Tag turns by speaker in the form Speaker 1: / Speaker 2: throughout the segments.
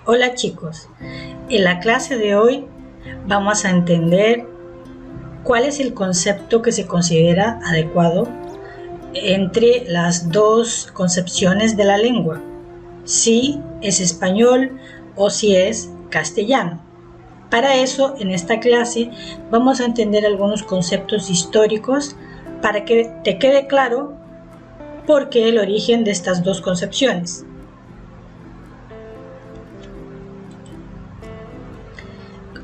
Speaker 1: Hola chicos, en la clase de hoy vamos a entender cuál es el concepto que se considera adecuado entre las dos concepciones de la lengua, si es español o si es castellano. Para eso, en esta clase vamos a entender algunos conceptos históricos para que te quede claro por qué el origen de estas dos concepciones.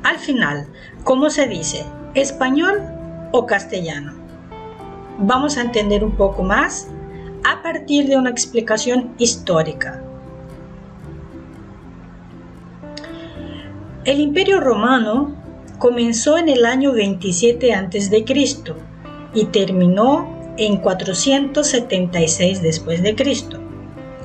Speaker 1: Al final, ¿cómo se dice? ¿Español o castellano? Vamos a entender un poco más a partir de una explicación histórica. El Imperio Romano comenzó en el año 27 a.C. y terminó en 476 después de Cristo.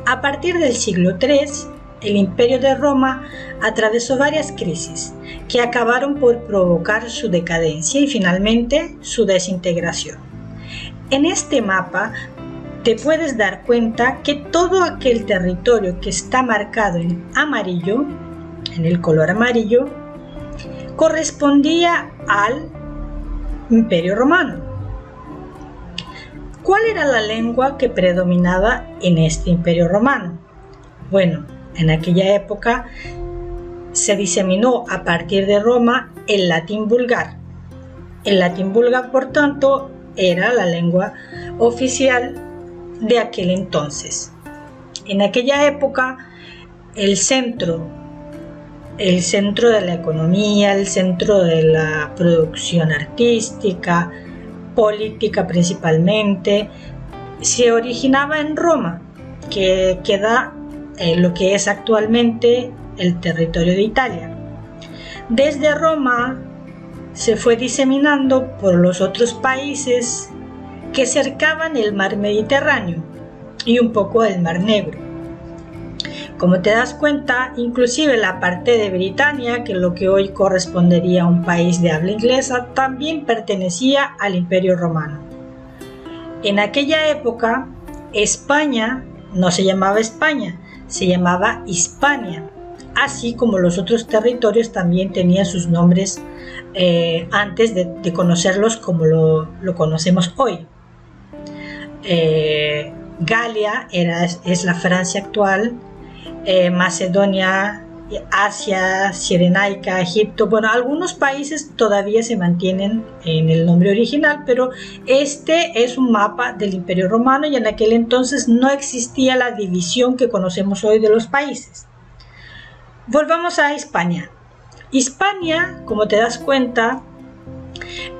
Speaker 1: A partir del siglo III, el Imperio de Roma atravesó varias crisis que acabaron por provocar su decadencia y finalmente su desintegración. En este mapa te puedes dar cuenta que todo aquel territorio que está marcado en amarillo, en el color amarillo, correspondía al Imperio Romano. ¿Cuál era la lengua que predominaba en este Imperio Romano? Bueno, en aquella época se diseminó a partir de Roma el latín vulgar. El latín vulgar, por tanto, era la lengua oficial de aquel entonces. En aquella época, el centro de la economía, el centro de la producción artística, política principalmente, se originaba en Roma, que queda lo que es actualmente el territorio de Italia. Desde Roma se fue diseminando por los otros países que cercaban el mar Mediterráneo y un poco el mar Negro. Como te das cuenta, inclusive la parte de Britania, que es lo que hoy correspondería a un país de habla inglesa, también pertenecía al Imperio Romano. En aquella época, España no se llamaba España, se llamaba Hispania, así como los otros territorios también tenían sus nombres antes de conocerlos como lo conocemos hoy. Galia es la Francia actual, Macedonia, Asia, Cirenaica, Egipto. Bueno, algunos países todavía se mantienen en el nombre original, pero este es un mapa del Imperio Romano y en aquel entonces no existía la división que conocemos hoy de los países. Volvamos a Hispania. Hispania, como te das cuenta,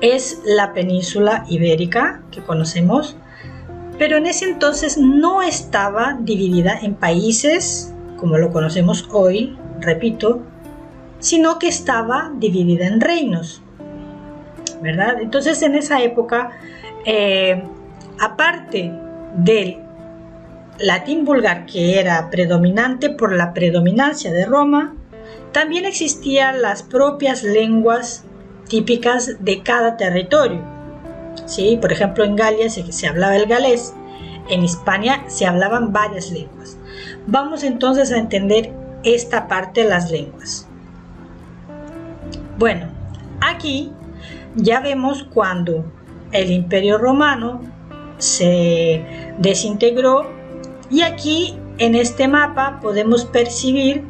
Speaker 1: es la península ibérica que conocemos, pero en ese entonces no estaba dividida en países como lo conocemos hoy, repito, sino que estaba dividida en reinos, ¿verdad? Entonces en esa época, aparte del latín vulgar, que era predominante por la predominancia de Roma, también existían las propias lenguas típicas de cada territorio. ¿Sí? Por ejemplo, en Galia se hablaba el galés, en Hispania se hablaban varias lenguas. Vamos entonces a entender esta parte de las lenguas. Bueno, aquí ya vemos cuando el Imperio Romano se desintegró y aquí en este mapa podemos percibir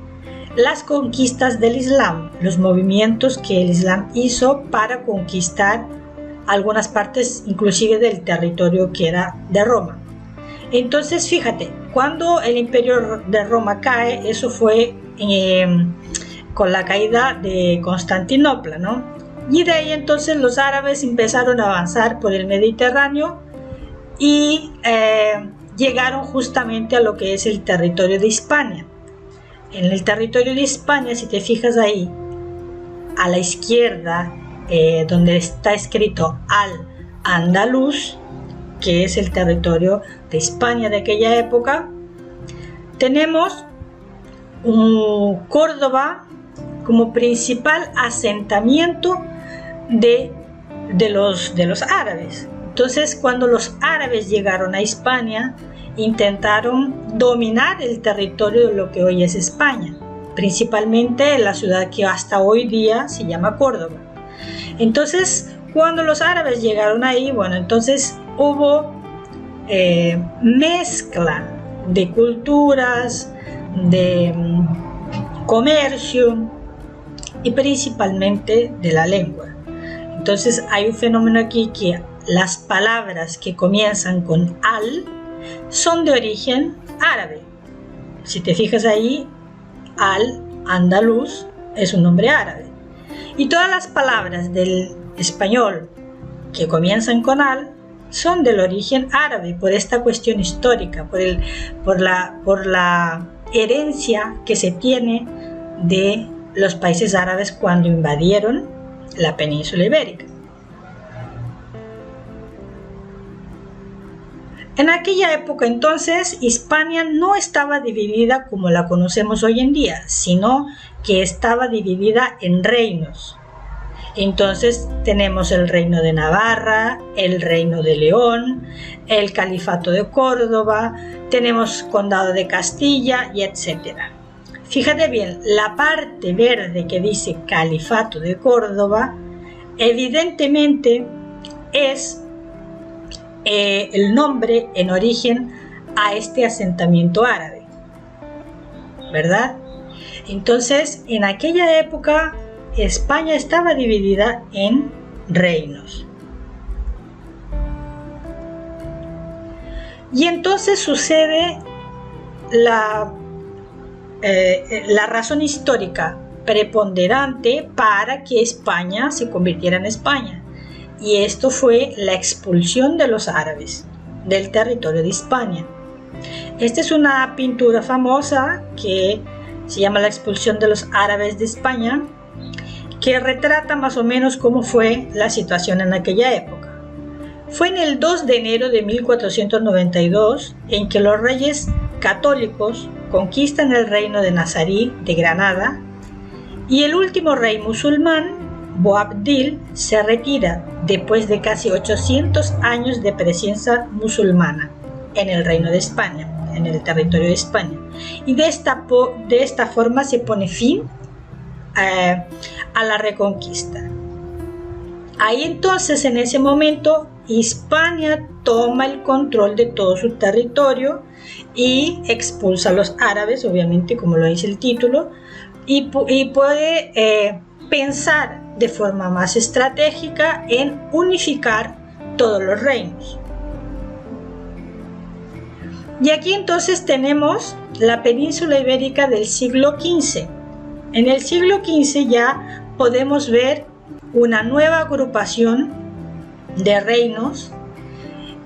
Speaker 1: las conquistas del Islam, los movimientos que el Islam hizo para conquistar algunas partes inclusive del territorio que era de Roma. Entonces fíjate, cuando el Imperio de Roma cae, eso fue con la caída de Constantinopla, ¿no? Y de ahí entonces los árabes empezaron a avanzar por el Mediterráneo y llegaron justamente a lo que es el territorio de Hispania. En el territorio de Hispania, si te fijas ahí, a la izquierda, donde está escrito Al-Andalus, que es el territorio de Hispania de aquella época, tenemos Córdoba como principal asentamiento de los árabes. Entonces, cuando los árabes llegaron a Hispania, intentaron dominar el territorio de lo que hoy es España. principalmente en la ciudad que hasta hoy día se llama Córdoba. Entonces, cuando los árabes llegaron ahí, bueno, entonces hubo mezcla de culturas, de comercio y principalmente de la lengua. Entonces hay un fenómeno aquí que las palabras que comienzan con al son de origen árabe. Si te fijas ahí, al andaluz es un nombre árabe. Y todas las palabras del español que comienzan con al son del origen árabe por esta cuestión histórica, por la herencia que se tiene de los países árabes cuando invadieron la península ibérica. En aquella época entonces Hispania no estaba dividida como la conocemos hoy en día, sino que estaba dividida en reinos. Entonces tenemos el reino de Navarra, el reino de León, el califato de Córdoba, tenemos condado de Castilla y etc. Fíjate bien, la parte verde que dice califato de Córdoba evidentemente es el nombre en origen a este asentamiento árabe, ¿verdad? Entonces, en aquella época España estaba dividida en reinos. Y entonces sucede la razón histórica preponderante para que España se convirtiera en España. Y esto fue la expulsión de los árabes del territorio de Hispania. Esta es una pintura famosa que se llama La expulsión de los árabes de España, que retrata más o menos cómo fue la situación en aquella época. Fue en el 2 de enero de 1492 en que los reyes católicos conquistan el reino de Nazarí de Granada y el último rey musulmán, Boabdil, se retira después de casi 800 años de presencia musulmana en el reino de España, en el territorio de España. Y de esta forma se pone fin a la reconquista. Ahí entonces, en ese momento, Hispania toma el control de todo su territorio y expulsa a los árabes, obviamente, como lo dice el título, y puede pensar de forma más estratégica en unificar todos los reinos. Y aquí entonces tenemos la península ibérica del siglo XV. En el siglo XV ya podemos ver una nueva agrupación de reinos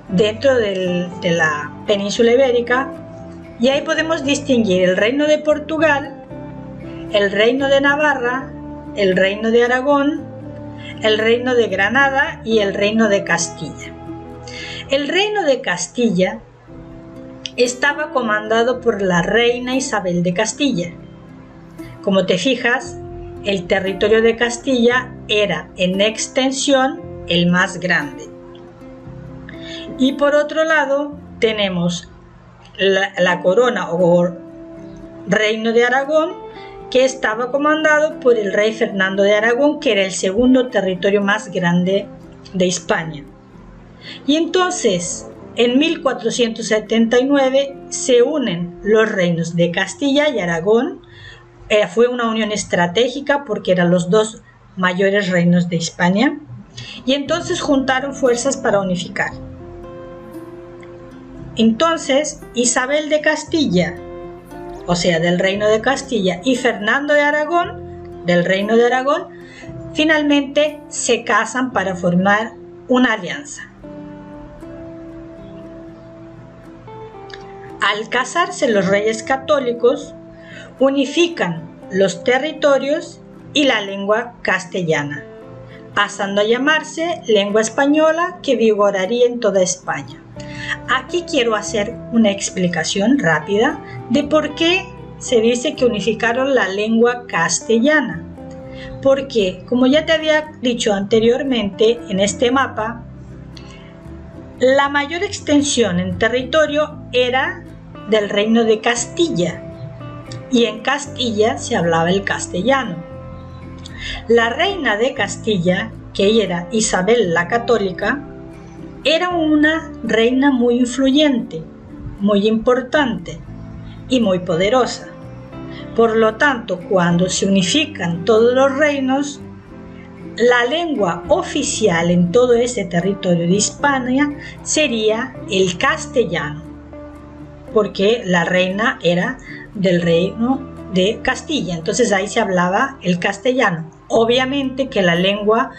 Speaker 1: dentro de la península ibérica, y ahí podemos distinguir el reino de Portugal, el reino de Navarra, el reino de Aragón, el reino de Granada y el reino de Castilla. El reino de Castilla estaba comandado por la reina Isabel de Castilla. Como te fijas, el territorio de Castilla era en extensión el más grande. Y por otro lado tenemos la corona o reino de Aragón, que estaba comandado por el rey Fernando de Aragón, que era el segundo territorio más grande de Hispania. Y entonces, en 1479 se unen los reinos de Castilla y Aragón. Fue una unión estratégica porque eran los dos mayores reinos de Hispania, y entonces juntaron fuerzas para unificar. Entonces Isabel de Castilla, o sea del reino de Castilla, y Fernando de Aragón, del reino de Aragón, finalmente se casan para formar una alianza. Al casarse los reyes católicos, unifican los territorios y la lengua castellana, pasando a llamarse lengua española, que vigoraría en toda España. Aquí quiero hacer una explicación rápida de por qué se dice que unificaron la lengua castellana. Porque, como ya te había dicho anteriormente en este mapa, la mayor extensión en territorio era del reino de Castilla. y en Castilla se hablaba el castellano. La reina de Castilla, que era Isabel la Católica, era una reina muy influyente, muy importante y muy poderosa. Por lo tanto, cuando se unifican todos los reinos, la lengua oficial en todo ese territorio de Hispania sería el castellano, porque la reina era del reino de Castilla, entonces ahí se hablaba el castellano. Obviamente que la lengua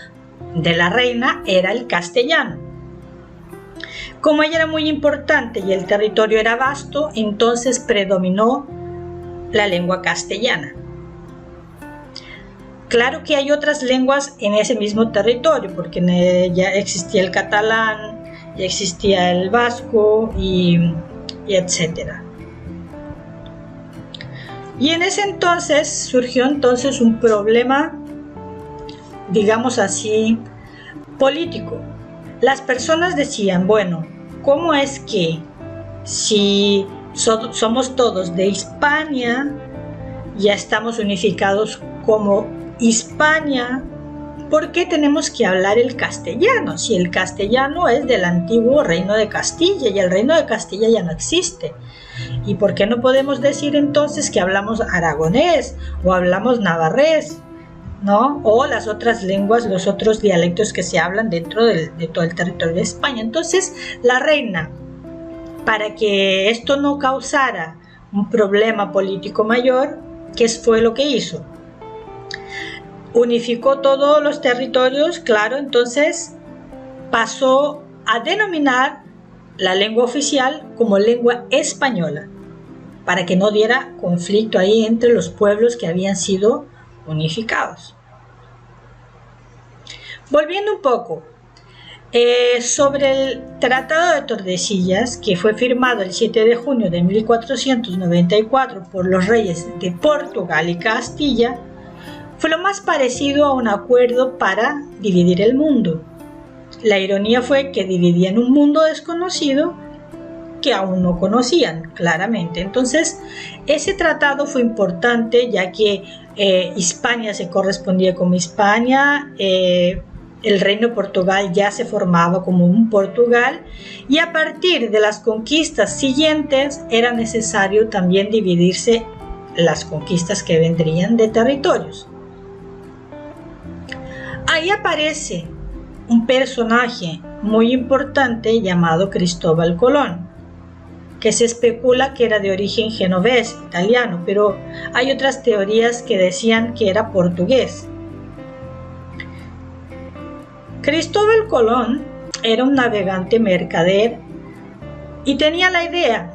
Speaker 1: de la reina era el castellano. Como ella era muy importante y el territorio era vasto, entonces predominó la lengua castellana. Claro que hay otras lenguas en ese mismo territorio, porque ya existía el catalán, ya existía el vasco y etcétera. Y en ese entonces surgió un problema, digamos así, político. Las personas decían, bueno, ¿cómo es que si somos todos de Hispania, ya estamos unificados como Hispania, ¿por qué tenemos que hablar el castellano? Si el castellano es del antiguo reino de Castilla y el reino de Castilla ya no existe. ¿Y por qué no podemos decir entonces que hablamos aragonés o hablamos navarrés, ¿no? O las otras lenguas, los otros dialectos que se hablan dentro de todo el territorio de España? Entonces la reina, para que esto no causara un problema político mayor, ¿qué fue lo que hizo? Unificó todos los territorios, claro, entonces pasó a denominar la lengua oficial como lengua española, para que no diera conflicto ahí entre los pueblos que habían sido unificados. Volviendo un poco, sobre el Tratado de Tordesillas, que fue firmado el 7 de junio de 1494 por los reyes de Portugal y Castilla, fue lo más parecido a un acuerdo para dividir el mundo. La ironía fue que dividían un mundo desconocido que aún no conocían claramente. Entonces, ese tratado fue importante, ya que Hispania se correspondía como Hispania, el reino de Portugal ya se formaba como un Portugal, y a partir de las conquistas siguientes era necesario también dividirse las conquistas que vendrían de territorios. Ahí aparece un personaje muy importante llamado Cristóbal Colón, que se especula que era de origen genovés, italiano, pero hay otras teorías que decían que era portugués. Cristóbal Colón era un navegante mercader y tenía la idea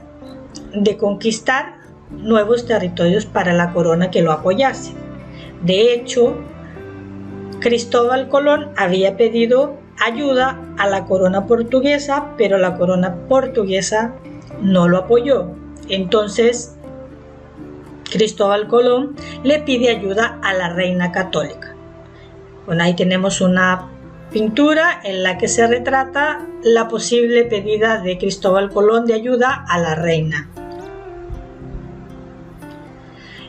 Speaker 1: de conquistar nuevos territorios para la corona que lo apoyase. De hecho, Cristóbal Colón había pedido ayuda a la corona portuguesa, pero la corona portuguesa no lo apoyó. Entonces, Cristóbal Colón le pide ayuda a la reina católica. Bueno, ahí tenemos una pintura en la que se retrata la posible pedida de Cristóbal Colón de ayuda a la reina.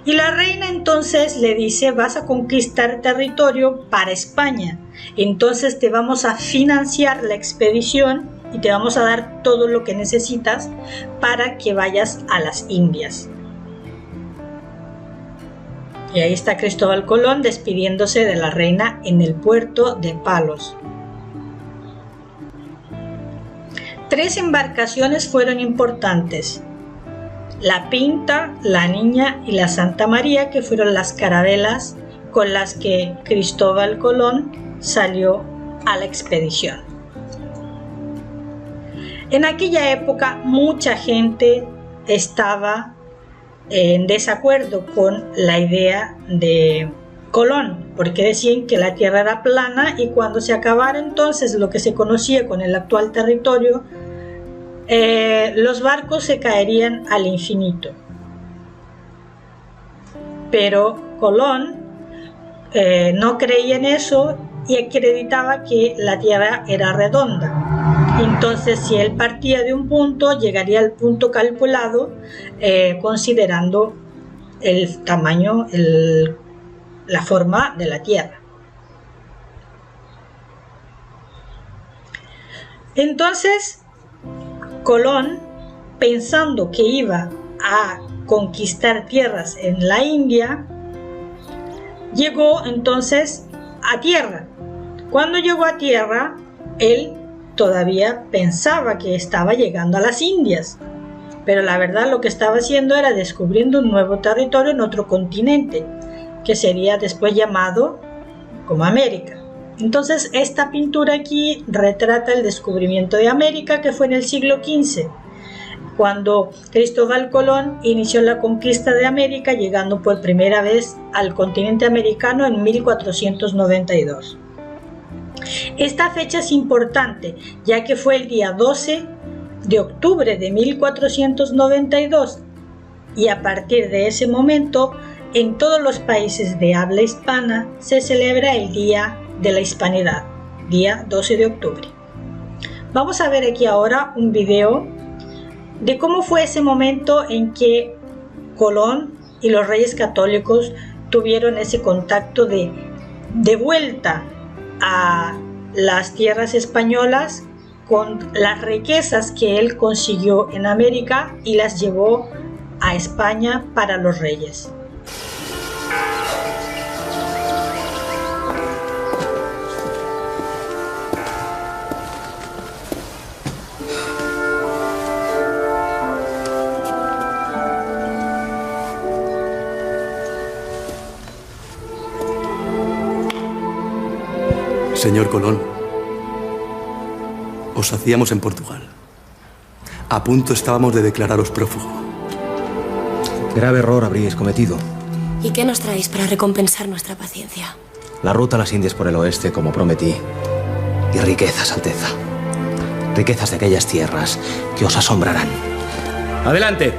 Speaker 1: Y la reina entonces le dice, vas a conquistar territorio para España, entonces te vamos a financiar la expedición y te vamos a dar todo lo que necesitas para que vayas a las Indias. Y ahí está Cristóbal Colón despidiéndose de la reina en el puerto de Palos. 3 embarcaciones fueron importantes: la Pinta, la Niña y la Santa María, que fueron las carabelas con las que Cristóbal Colón salió a la expedición. En aquella época mucha gente estaba en desacuerdo con la idea de Colón, porque decían que la tierra era plana y cuando se acabara entonces lo que se conocía con el actual territorio, los barcos se caerían al infinito. Pero Colón no creía en eso y acreditaba que la tierra era redonda. Entonces, si él partía de un punto, llegaría al punto calculado considerando el tamaño, la forma de la Tierra. Entonces, Colón, pensando que iba a conquistar tierras en la India, llegó entonces a tierra. Cuando llegó a tierra, él todavía pensaba que estaba llegando a las Indias, pero la verdad lo que estaba haciendo era descubriendo un nuevo territorio en otro continente, que sería después llamado como América. Entonces esta pintura aquí retrata el descubrimiento de América, que fue en el siglo XV, cuando Cristóbal Colón inició la conquista de América, llegando por primera vez al continente americano en 1492. Esta fecha es importante, ya que fue el día 12 de octubre de 1492, y a partir de ese momento, en todos los países de habla hispana se celebra el Día de la Hispanidad, día 12 de octubre. Vamos a ver aquí ahora un video de cómo fue ese momento en que Colón y los reyes católicos tuvieron ese contacto de vuelta a las tierras españolas con las riquezas que él consiguió en América y las llevó a España para los reyes.
Speaker 2: Señor Colón, os hacíamos en Portugal. A punto estábamos de declararos prófugo.
Speaker 3: Grave error habríais cometido.
Speaker 4: ¿Y qué nos traéis para recompensar nuestra paciencia?
Speaker 3: La ruta a las Indias por el oeste, como prometí. Y riquezas, Alteza. Riquezas de aquellas tierras que os asombrarán. ¡Adelante!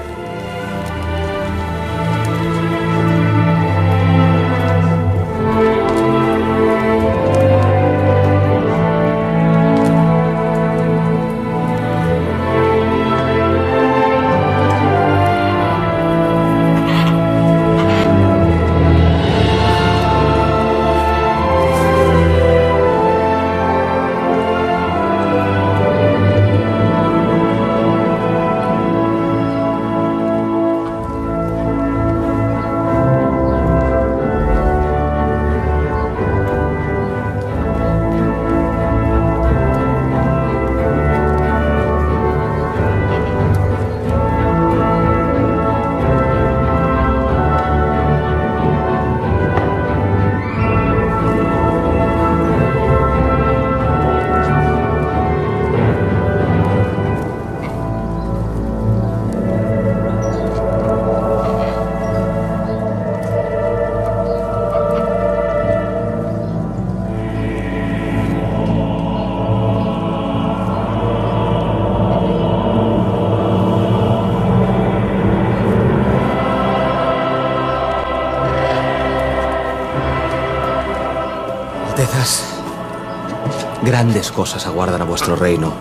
Speaker 3: Grandes cosas aguardan a vuestro reino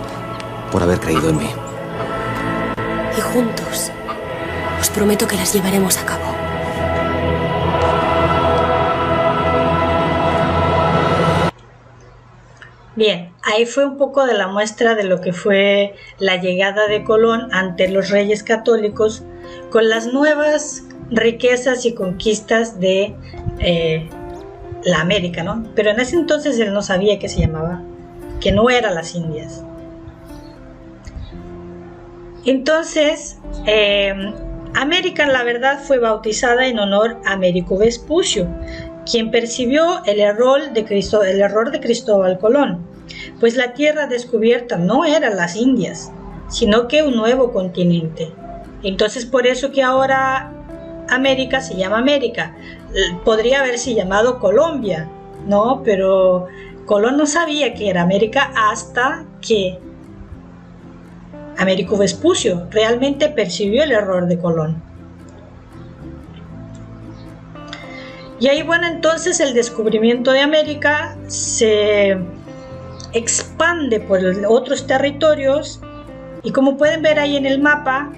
Speaker 3: por haber creído en mí.
Speaker 4: Y juntos, os prometo que las llevaremos a cabo.
Speaker 1: Bien, ahí fue un poco de la muestra de lo que fue la llegada de Colón ante los reyes católicos con las nuevas riquezas y conquistas de la América, ¿no? Pero en ese entonces él no sabía que se llamaba, que no era las Indias. Entonces, América, la verdad, fue bautizada en honor a Américo Vespucio, quien percibió el error de Cristóbal Colón, pues la tierra descubierta no era las Indias, sino que un nuevo continente. Entonces, por eso que ahora América se llama América. Podría haberse llamado Colombia, ¿no? Pero Colón no sabía que era América hasta que Américo Vespucio realmente percibió el error de Colón. Y ahí, bueno, entonces el descubrimiento de América se expande por otros territorios y como pueden ver ahí en el mapa,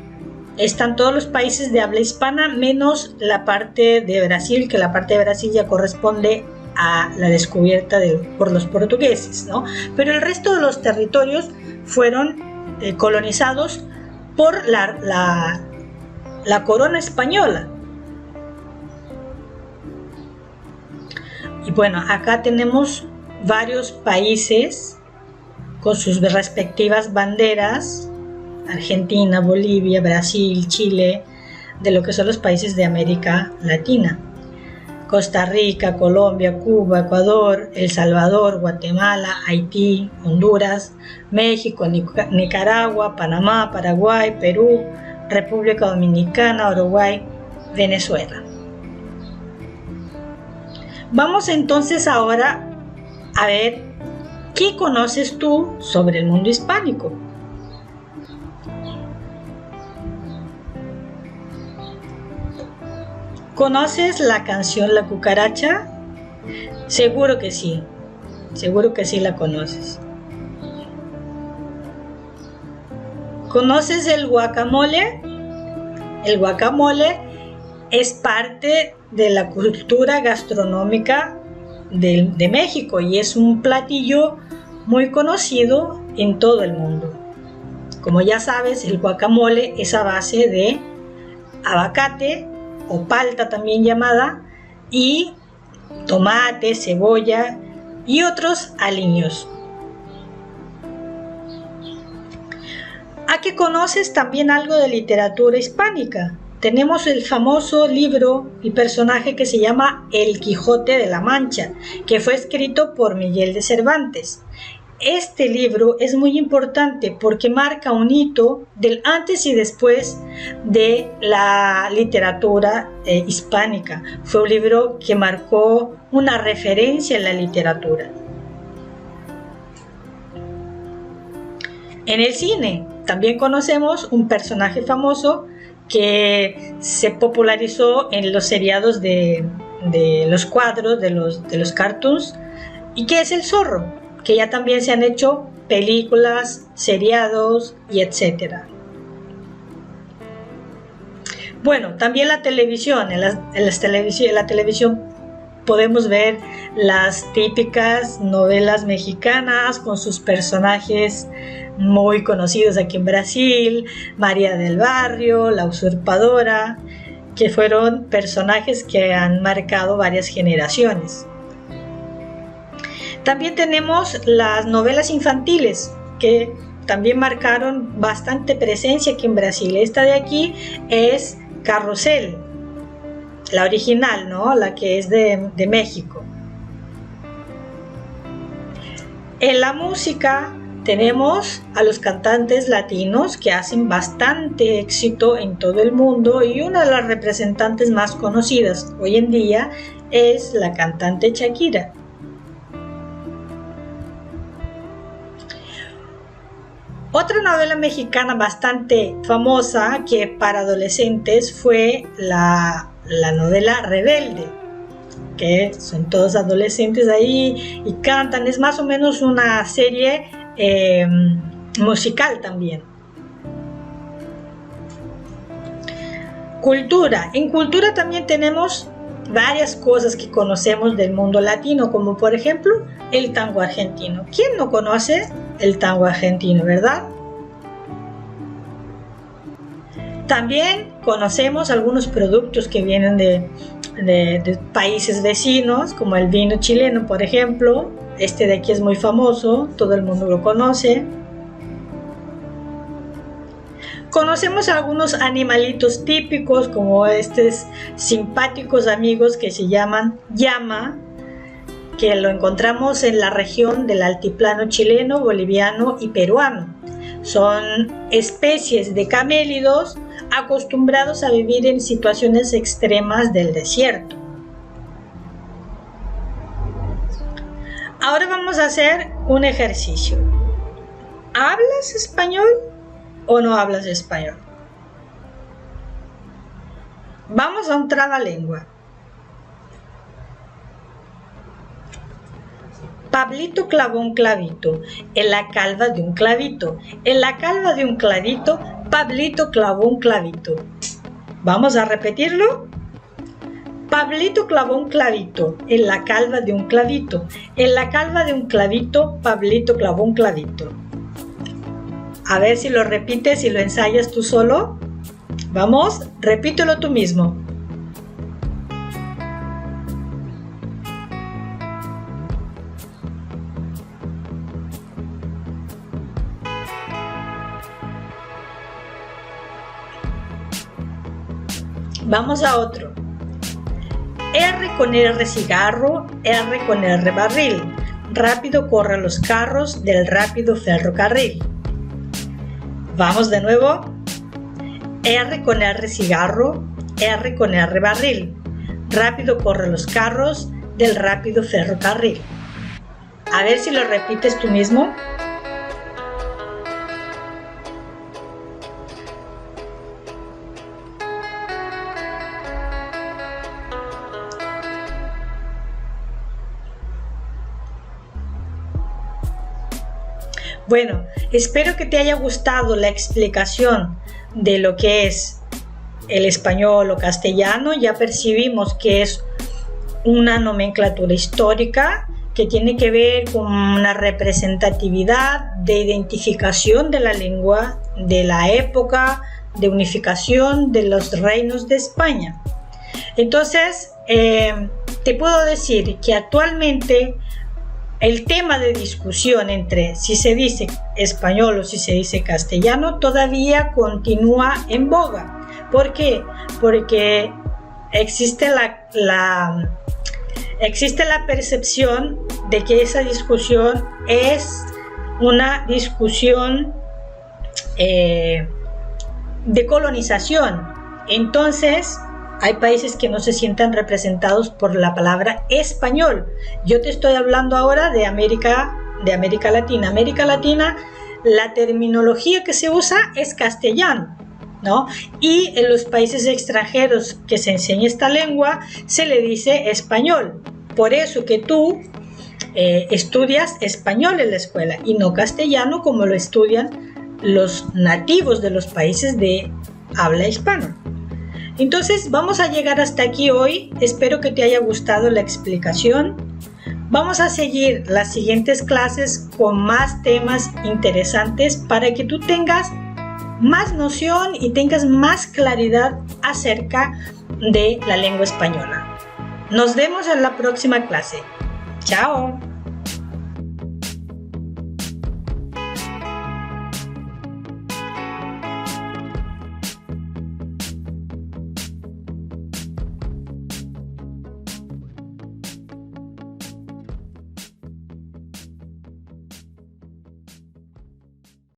Speaker 1: están todos los países de habla hispana, menos la parte de Brasil, que la parte de Brasil ya corresponde a la descubierta por los portugueses, ¿no? Pero el resto de los territorios fueron colonizados por la corona española. Y bueno, acá tenemos varios países con sus respectivas banderas: Argentina, Bolivia, Brasil, Chile, de lo que son los países de América Latina. Costa Rica, Colombia, Cuba, Ecuador, El Salvador, Guatemala, Haití, Honduras, México, Nicaragua, Panamá, Paraguay, Perú, República Dominicana, Uruguay, Venezuela. Vamos entonces ahora a ver qué conoces tú sobre el mundo hispánico. ¿Conoces la canción La Cucaracha? Seguro que sí la conoces. ¿Conoces el guacamole? El guacamole es parte de la cultura gastronómica de México y es un platillo muy conocido en todo el mundo. Como ya sabes, el guacamole es a base de aguacate o palta también llamada, y tomate, cebolla y otros aliños. ¿A qué conoces también algo de literatura hispánica? Tenemos el famoso libro y personaje que se llama El Quijote de la Mancha, que fue escrito por Miguel de Cervantes. Este libro es muy importante porque marca un hito del antes y después de la literatura hispánica. Fue un libro que marcó una referencia en la literatura. En el cine también conocemos un personaje famoso que se popularizó en los seriados de los cuadros, de los cartoons, y que es el Zorro, que ya también se han hecho películas, seriados y etcétera. Bueno, también la televisión. En la televisión podemos ver las típicas novelas mexicanas con sus personajes muy conocidos aquí en Brasil: María del Barrio, La Usurpadora, que fueron personajes que han marcado varias generaciones. También tenemos las novelas infantiles, que también marcaron bastante presencia aquí en Brasil. Esta de aquí es Carrusel, la original, ¿no? La que es de México. En la música tenemos a los cantantes latinos que hacen bastante éxito en todo el mundo, y una de las representantes más conocidas hoy en día es la cantante Shakira. Otra novela mexicana bastante famosa que para adolescentes fue la novela Rebelde, que son todos adolescentes ahí y cantan. Es más o menos una serie musical también. Cultura. En cultura también tenemos varias cosas que conocemos del mundo latino, como por ejemplo el tango argentino. ¿Quién no conoce el tango argentino, verdad? También conocemos algunos productos que vienen de países vecinos, como el vino chileno, por ejemplo. Este de aquí es muy famoso, todo el mundo lo conoce. Conocemos algunos animalitos típicos, como estos simpáticos amigos que se llaman llama, que lo encontramos en la región del altiplano chileno, boliviano y peruano. Son especies de camélidos acostumbrados a vivir en situaciones extremas del desierto. Ahora vamos a hacer un ejercicio. ¿Hablas español o no hablas español? Vamos a un trabalengua. Pablito clavó un clavito en la calva de un clavito. En la calva de un clavito Pablito clavó un clavito. Vamos a repetirlo. Pablito clavó un clavito en la calva de un clavito. En la calva de un clavito, Pablito clavó un clavito. A ver si lo repites y lo ensayas tú solo. Vamos, repítelo tú mismo. Vamos a otro. R con R cigarro, R con R barril. Rápido corren los carros del rápido ferrocarril. Vamos de nuevo. R con R cigarro, R con R barril. Rápido corren los carros del rápido ferrocarril. A ver si lo repites tú mismo. Bueno, espero que te haya gustado la explicación de lo que es el español o castellano. Ya percibimos que es una nomenclatura histórica que tiene que ver con una representatividad de identificación de la lengua, de la época de unificación de los reinos de España. Entonces, te puedo decir que actualmente el tema de discusión entre si se dice español o si se dice castellano todavía continúa en boga. ¿Por qué? Porque existe la percepción de que esa discusión es una discusión de colonización. Entonces, hay países que no se sientan representados por la palabra español. Yo te estoy hablando ahora de América Latina. América Latina, la terminología que se usa es castellano, ¿no? Y en los países extranjeros que se enseña esta lengua se le dice español. Por eso que tú estudias español en la escuela y no castellano como lo estudian los nativos de los países de habla hispana. Entonces vamos a llegar hasta aquí hoy. Espero que te haya gustado la explicación. Vamos a seguir las siguientes clases con más temas interesantes para que tú tengas más noción y tengas más claridad acerca de la lengua española. Nos vemos en la próxima clase. ¡Chao!